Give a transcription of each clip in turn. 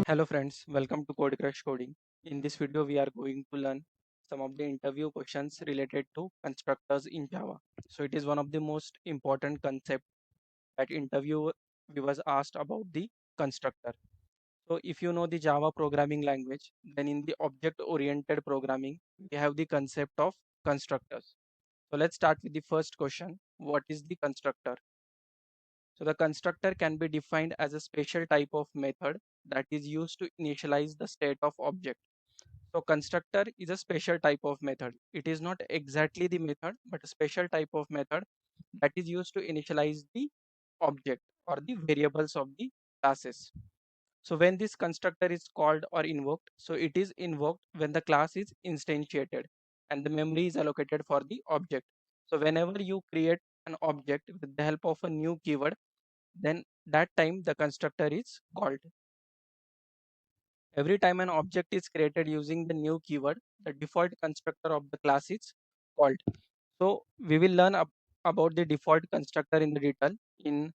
Hello friends, welcome to Code Crush Coding. In this video, we are going to learn some of the interview questions related to constructors in Java. So it is one of the most important concept that interview we was asked about the constructor. So if you know the Java programming language, then in the object-oriented programming, we have the concept of constructors. So let's start with the first question. What is the constructor? So the constructor can be defined as a special type of method that is used to initialize the state of object. So constructor is a special type of method. It is not exactly the method, but a special type of method that is used to initialize the object or the variables of the classes. So when this constructor is called or invoked, so it is invoked when the class is instantiated and the memory is allocated for the object. So whenever you create an object with the help of a new keyword, then that time the constructor is called. Every time an object is created using the new keyword, the default constructor of the class is called. So we will learn about the default constructor in the detail in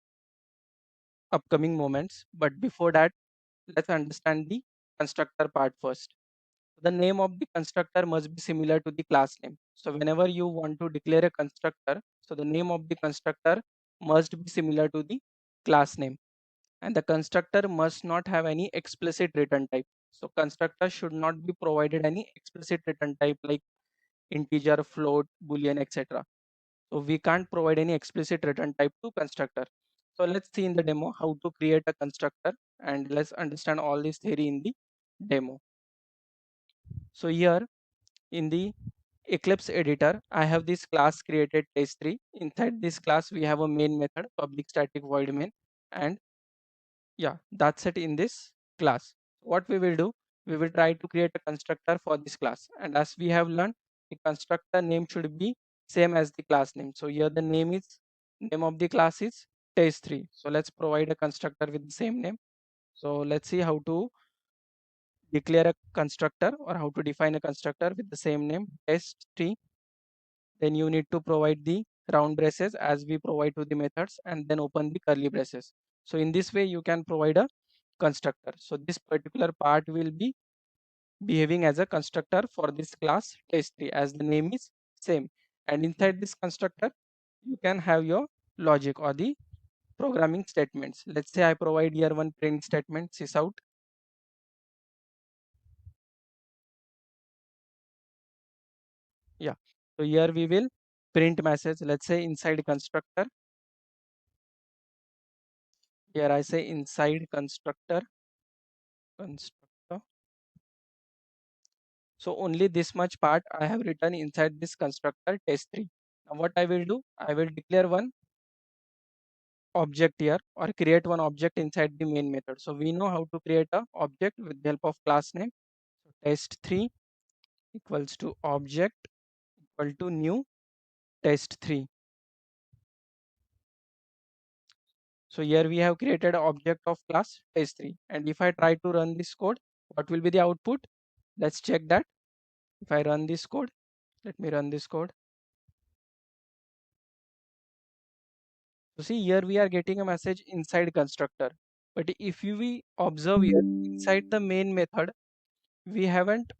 upcoming moments. But before that, let's understand the constructor part first. The name of the constructor must be similar to the class name. So whenever you want to declare a constructor, so the name of the constructor must be similar to the class name. And the constructor must not have any explicit return type. So constructor should not be provided any explicit return type like integer, float, boolean, etc. So we can't provide any explicit return type to constructor. So let's see in the demo how to create a constructor, and let's understand all this theory in the demo. So here in the Eclipse editor, I have this class created test3. Inside this class, we have a main method, public static void main, and yeah, that's it in this class. What we will do, we will try to create a constructor for this class. And as we have learned, the constructor name should be same as the class name. So here the name of the class is test3. So let's provide a constructor with the same name. So let's see how to declare a constructor or how to define a constructor with the same name test3. Then you need to provide the round braces as we provide to the methods, and then open the curly braces. So in this way you can provide a constructor. So this particular part will be behaving as a constructor for this class test3 as the name is same. And inside this constructor, you can have your logic or the programming statements. Let's say I provide here one print statement, sys out. Yeah. So here we will print message. Let's say inside constructor. Here I say inside constructor. So only this much part I have written inside this constructor test3. Now what I will do, I will declare one object here or create one object inside the main method. So we know how to create a object with the help of class name. So test3 equals to object equal to new test3. So here we have created an object of class test3. And if I try to run this code, what will be the output? Let's check that. If I run this code, let me run this code. So see here we are getting a message inside constructor. But if we observe here inside the main method, we haven't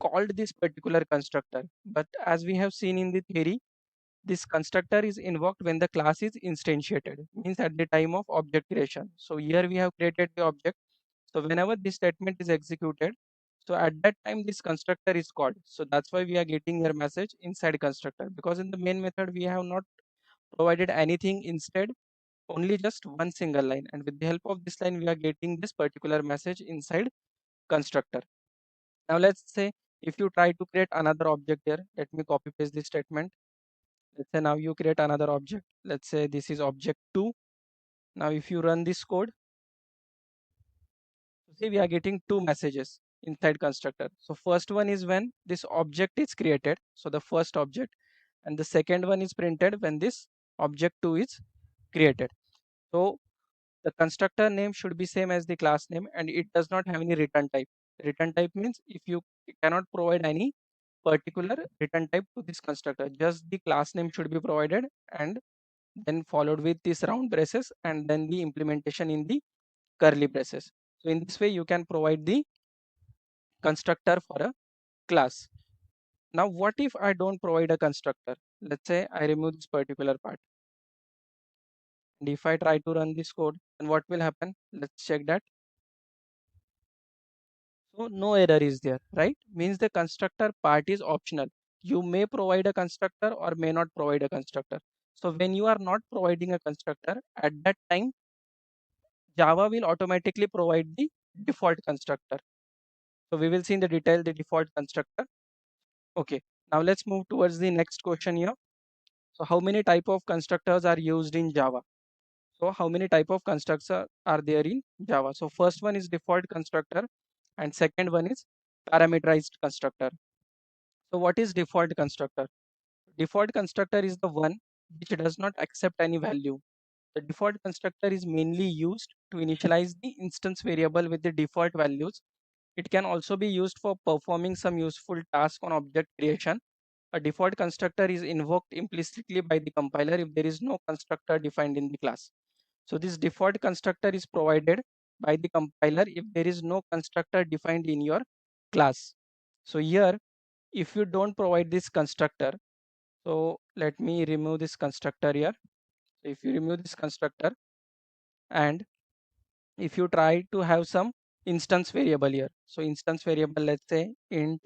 called this particular constructor. But as we have seen in the theory, this constructor is invoked when the class is instantiated, means at the time of object creation. So here we have created the object. So whenever this statement is executed, so at that time this constructor is called. So that's why we are getting your message inside constructor, because in the main method we have not provided anything, instead only just one single line, and with the help of this line we are getting this particular message inside constructor. Now let's say if you try to create another object here, let me copy paste this statement. Let's say now you create another object. Let's say this is object 2. Now if you run this code, see we are getting two messages inside constructor. So first one is when this object is created, so the first object, and the second one is printed when this object 2 is created. So the constructor name should be same as the class name, and it does not have any return type. Return type means if you cannot provide any particular return type to this constructor, just the class name should be provided, and then followed with this round braces, and then the implementation in the curly braces. So in this way you can provide the constructor for a class. Now what if I don't provide a constructor? Let's say I remove this particular part, and if I try to run this code, then what will happen? Let's check that. So no error is there, right? Means the constructor part is optional. You may provide a constructor or may not provide a constructor. So when you are not providing a constructor, at that time Java will automatically provide the default constructor. So we will see in the detail the default constructor. Okay, now let's move towards the next question here. So how many type of constructors are used in Java? So how many type of constructors are there in Java? So first one is default constructor, and second one is parameterized constructor. So what is default constructor? Default constructor is the one which does not accept any value. The default constructor is mainly used to initialize the instance variable with the default values. It can also be used for performing some useful task on object creation. A default constructor is invoked implicitly by the compiler if there is no constructor defined in the class. So this default constructor is provided by the compiler if there is no constructor defined in your class. So here, if you don't provide this constructor, so let me remove this constructor here. So if you remove this constructor, and if you try to have some instance variable here, so instance variable, let's say int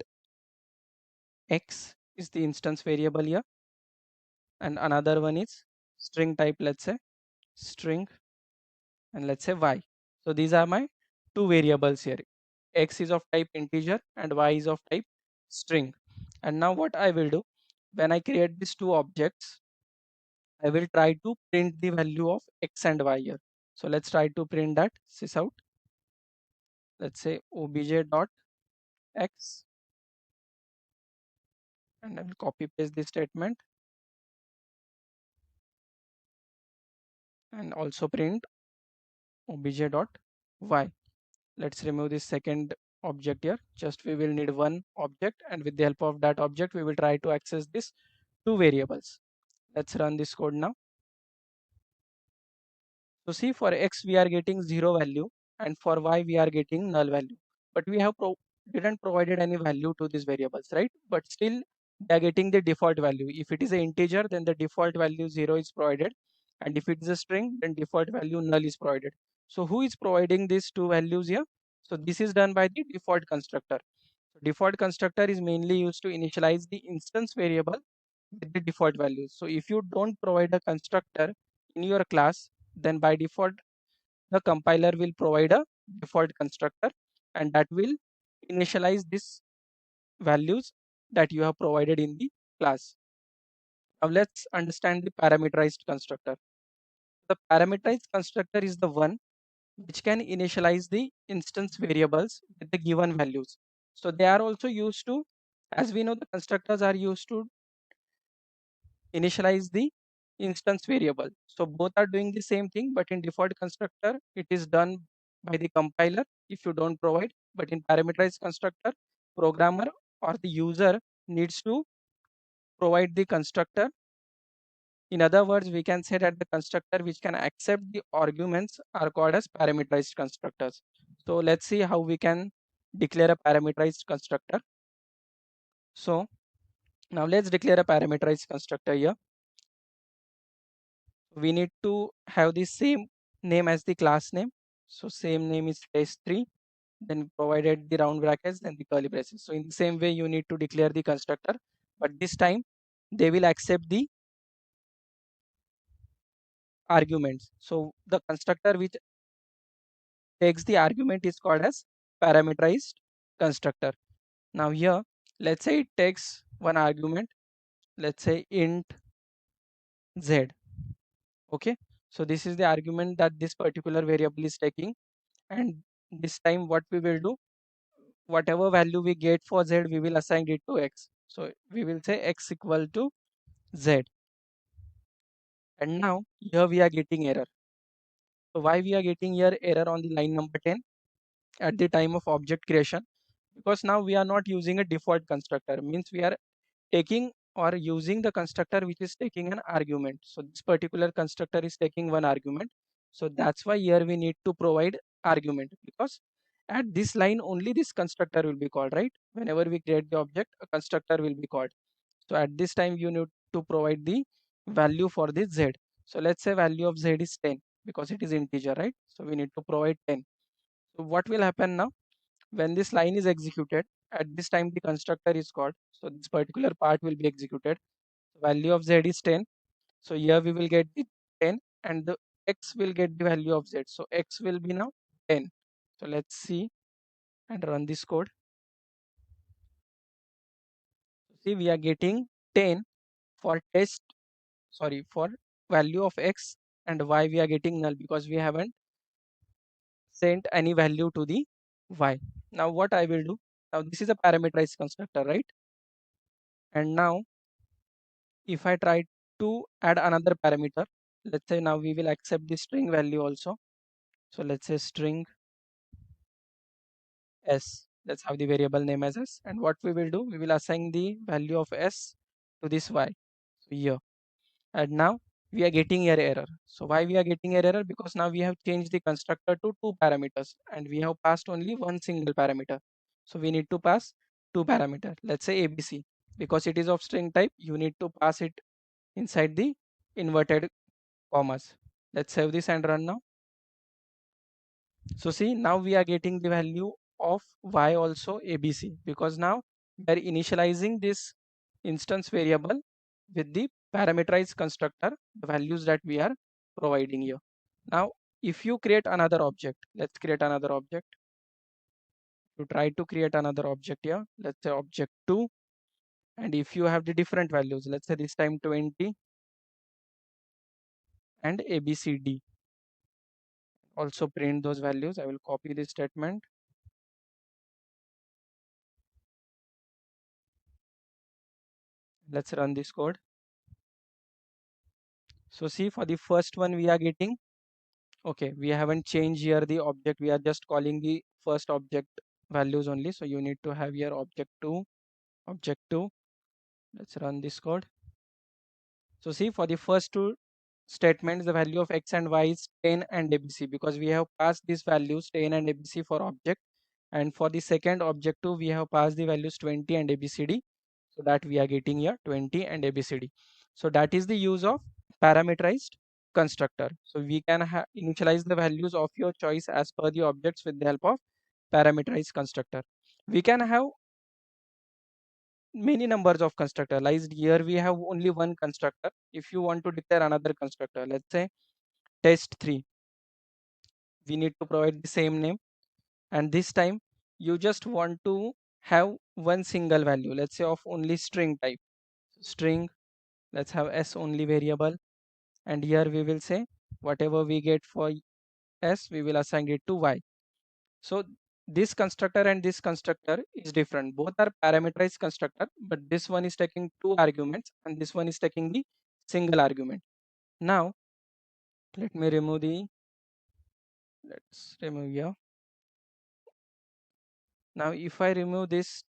x is the instance variable here, and another one is string type, let's say string, and let's say y. So these are my two variables here. X is of type integer and y is of type string. And now what I will do, when I create these two objects, I will try to print the value of x and y here. So let's try to print that sys out. Let's say obj dot x, and I will copy paste this statement and also print obj dot y. Let's remove this second object here. Just we will need one object, and with the help of that object we will try to access this two variables. Let's run this code now. So see, for x we are getting 0 value, and for y we are getting null value, but we have didn't provided any value to these variables, right? But still they are getting the default value. If it is an integer, then the default value 0 is provided, and if it is a string, then default value null is provided. So who is providing these two values here? So this is done by the default constructor. So default constructor is mainly used to initialize the instance variable with the default values. So if you don't provide a constructor in your class, then by default the compiler will provide a default constructor, and that will initialize these values that you have provided in the class. Now let's understand the parameterized constructor. The parameterized constructor is the one which can initialize the instance variables with the given values. So they are also used to, as we know, the constructors are used to initialize the instance variable. So both are doing the same thing, but in default constructor, it is done by the compiler if you don't provide. But in parameterized constructor, programmer or the user needs to provide the constructor. In other words, we can say that the constructor which can accept the arguments are called as parameterized constructors. So let's see how we can declare a parameterized constructor. So now let's declare a parameterized constructor here. We need to have the same name as the class name. So same name is test3, then provided the round brackets, then the curly braces. So in the same way you need to declare the constructor, but this time they will accept the arguments. So the constructor which takes the argument is called as parameterized constructor. Now here, let's say it takes one argument, let's say int z. Okay, so this is the argument that this particular variable is taking, and this time what we will do, whatever value we get for z, we will assign it to x. So we will say x equal to z, and now here we are getting error. So why we are getting here error on the line number 10 at the time of object creation? Because now we are not using a default constructor, means we are taking or using the constructor which is taking an argument. So this particular constructor is taking one argument. So that's why here we need to provide argument, because at this line only this constructor will be called, right? Whenever we create the object, a constructor will be called. So at this time you need to provide the value for this z. So let's say value of z is 10 because it is integer, right? So we need to provide 10. So what will happen now? When this line is executed, at this time the constructor is called. So this particular part will be executed. Value of z is 10. So here we will get the 10 and the x will get the value of z. So x will be now 10. So let's see and run this code. See, we are getting 10 for for value of x, and y we are getting null because we haven't sent any value to the y. Now what I will do, now this is a parameterized constructor, right? And now if I try to add another parameter, let's say now we will accept the string value also. So let's say string s, let's have the variable name as s, and what we will do, we will assign the value of s to this y. So here, and now we are getting here error. So why we are getting here error? Because now we have changed the constructor to two parameters and we have passed only one single parameter. So we need to pass two parameters. Let's say abc, because it is of string type, you need to pass it inside the inverted commas. Let's save this and run now. So see, now we are getting the value of y also abc, because now we are initializing this instance variable with the parameterized constructor, the values that we are providing here. Now if you create another object, let's create another object. To try to create another object here, let's say object 2, and if you have the different values, let's say this time 20 and abcd, also print those values. I will copy this statement. Let's run this code. So see, for the first one we are getting, okay, we haven't changed here the object, we are just calling the first object values only. So you need to have here object 2, object 2. Let's run this code. So see, for the first two statements, the value of x and y is 10 and abc, because we have passed these values 10 and abc for object. And for the second object 2, we have passed the values 20 and abcd, so that we are getting here 20 and abcd. So that is the use of parameterized constructor. So we can initialize the values of your choice as per the objects with the help of parameterized constructor. We can have many numbers of constructor. Like here we have only one constructor. If you want to declare another constructor, let's say test3, we need to provide the same name, and this time you just want to have one single value, let's say of only string type. String, let's have s only variable, and here we will say whatever we get for s, we will assign it to y. So this constructor and this constructor is different. Both are parameterized constructor, but this one is taking two arguments and this one is taking the single argument. Now let me remove the, let's remove here. Now if I remove this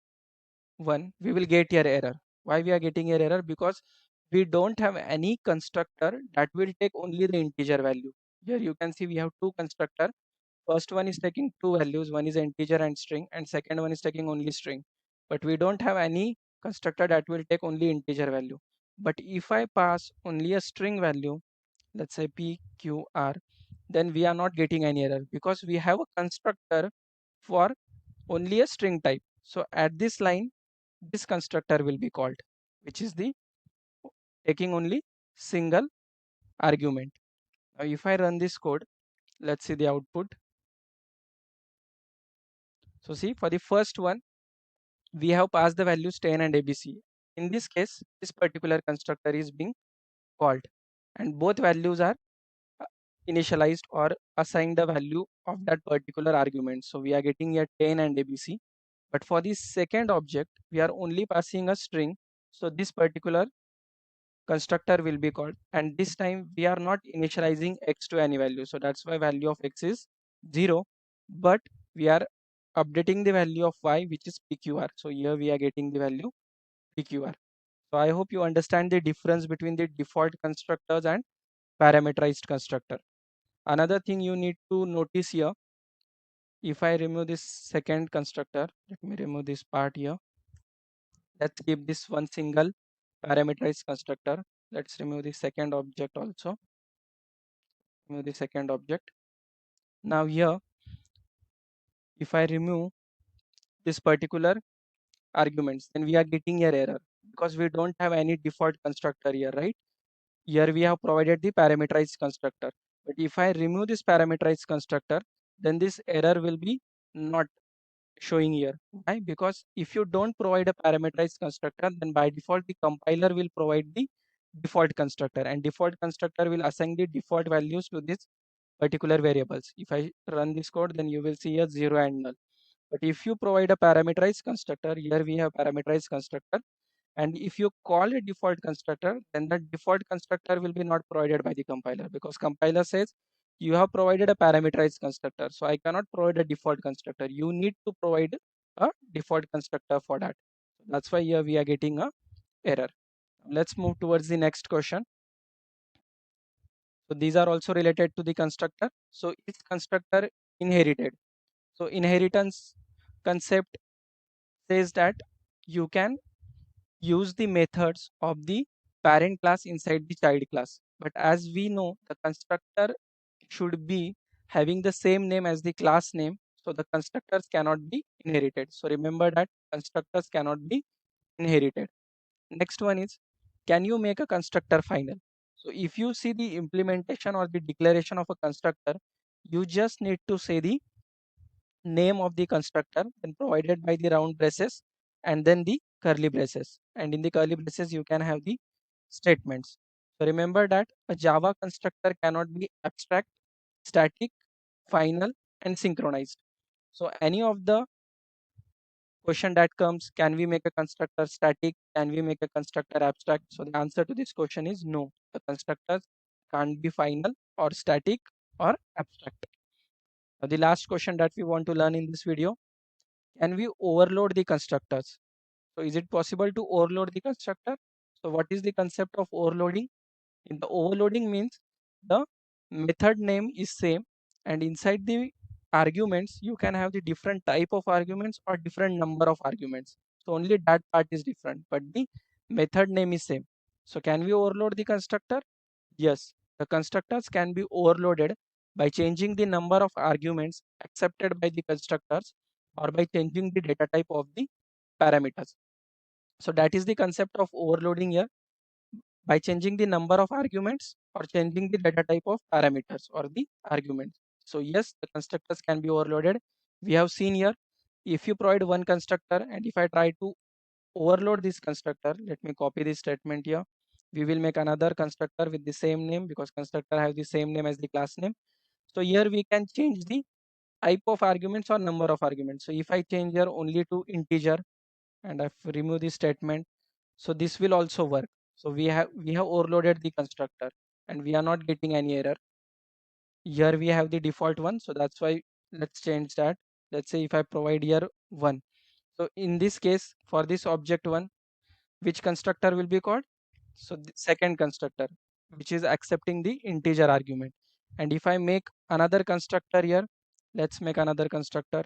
one, we will get here error. Why we are getting here error? Because we don't have any constructor that will take only the integer value. Here you can see we have two constructor. First one is taking two values, one is integer and string, and second one is taking only string. But we don't have any constructor that will take only integer value. But if I pass only a string value, let's say pqr, then we are not getting any error because we have a constructor for only a string type. So at this line, this constructor will be called, which is the taking only single argument. Now if I run this code, let's see the output. So see, for the first one, we have passed the values 10 and abc. In this case, this particular constructor is being called, and both values are uh, initialized or assigned the value of that particular argument. So we are getting here 10 and abc. But for the second object, we are only passing a string. So this particular constructor will be called, and this time we are not initializing x to any value. So that's why value of x is 0, but we are updating the value of y, which is pqr. So here we are getting the value pqr. So I hope you understand the difference between the default constructors and parameterized constructor. Another thing you need to notice here, if I remove this second constructor, let me remove this part here. Let's keep this one single parameterized constructor. Let's remove the second object also. Remove the second object. Now here, if I remove this particular arguments, then we are getting an error because we don't have any default constructor here, right? Here we have provided the parameterized constructor. But if I remove this parameterized constructor, then this error will be not showing here. Why? Because if you don't provide a parameterized constructor, then by default the compiler will provide the default constructor, and default constructor will assign the default values to this particular variables. If I run this code, then you will see a 0 and null. But if you provide a parameterized constructor, here we have parameterized constructor, and if you call a default constructor, then the default constructor will be not provided by the compiler, because compiler says you have provided a parameterized constructor, so I cannot provide a default constructor. You need to provide a default constructor for that. That's why here we are getting a error. Let's move towards the next question. So these are also related to the constructor. So is constructor inherited? So inheritance concept says that you can use the methods of the parent class inside the child class. But as we know, the constructor should be having the same name as the class name. So the constructors cannot be inherited. So remember that constructors cannot be inherited. Next one is, can you make a constructor final? So if you see the implementation or the declaration of a constructor, you just need to say the name of the constructor, then provided by the round braces, and then the curly braces. And in the curly braces, you can have the statements. So remember that a Java constructor cannot be abstract, static, final, and synchronized. So any of the question that comes, can we make a constructor static? Can we make a constructor abstract? So the answer to this question is no. The constructors can't be final or static or abstract. Now the last question that we want to learn in this video, can we overload the constructors? So is it possible to overload the constructor? So what is the concept of overloading? In the overloading means the method name is same, and inside the arguments you can have the different type of arguments or different number of arguments. So only that part is different, but the method name is same. So can we overload the constructor? Yes, the constructors can be overloaded by changing the number of arguments accepted by the constructors or by changing the data type of the parameters. So that is the concept of overloading here, by changing the number of arguments or changing the data type of parameters or the arguments. So yes, the constructors can be overloaded. We have seen here, if you provide one constructor and if I try to overload this constructor, let me copy this statement here. We will make another constructor with the same name because constructor have the same name as the class name. So here we can change the type of arguments or number of arguments. So if I change here only to integer and I remove this statement, so this will also work. So we have overloaded the constructor and we are not getting any error. Here we have the default one, so that's why let's change that. Let's say if I provide here 1, so in this case for this object 1, which constructor will be called? So the second constructor, which is accepting the integer argument. And if I make another constructor here, let's make another constructor.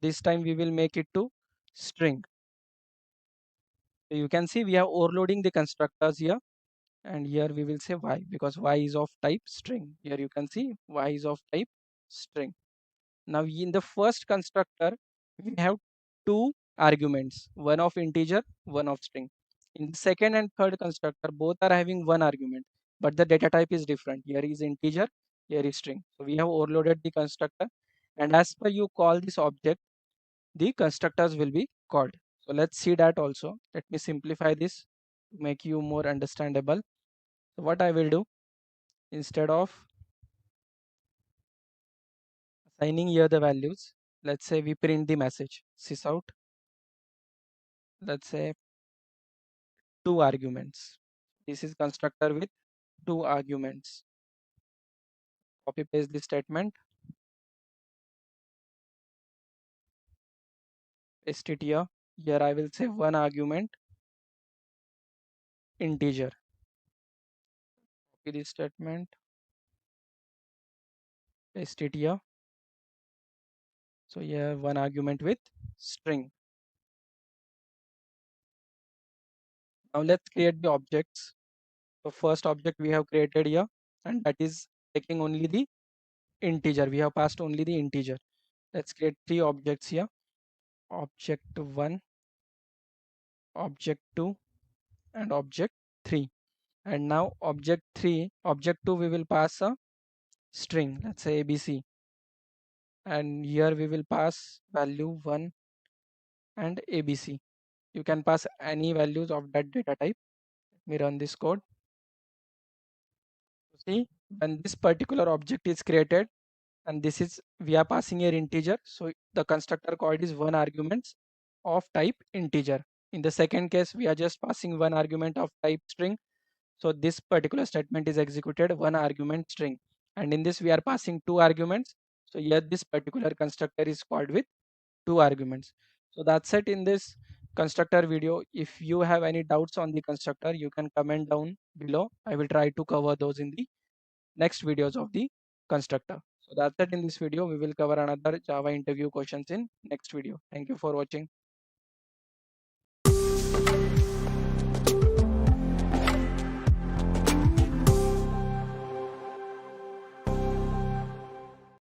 This time we will make it to string. So you can see we are overloading the constructors here, and here we will say y because y is of type string. Here you can see y is of type string. Now in the first constructor we have two arguments, one of integer, one of string. In the second and third constructor both are having one argument, but the data type is different. Here is integer, here is string. So we have overloaded the constructor, and as per you call this object, the constructors will be called. So let's see that also. Let me simplify this to make you more understandable. So what I will do, instead of assigning here the values, let's say we print the message sysout, let's say 2 arguments. This is constructor with 2 arguments. Copy paste the statement, paste it here. Here I will say 1 argument integer. Copy this statement, paste it here. So here one argument with string. Now let's create the objects. So first object we have created here, and that is taking only the integer. We have passed only the integer. Let's create three objects here. Object 1, object 2, and object 3. And now object 2 we will pass a string, let's say ABC, and here we will pass value 1 and ABC. You can pass any values of that data type. Let me run this code. See, when this particular object is created, and this is we are passing here integer, so the constructor called is one arguments of type integer. In the second case we are just passing one argument of type string, so this particular statement is executed one argument string, and in this we are passing two arguments, so here this particular constructor is called with two arguments. So that's it in this constructor video. If you have any doubts on the constructor, you can comment down below. I will try to cover those in the next videos of the constructor. So that's it in this video. We will cover another Java interview questions in next video. Thank you for watching.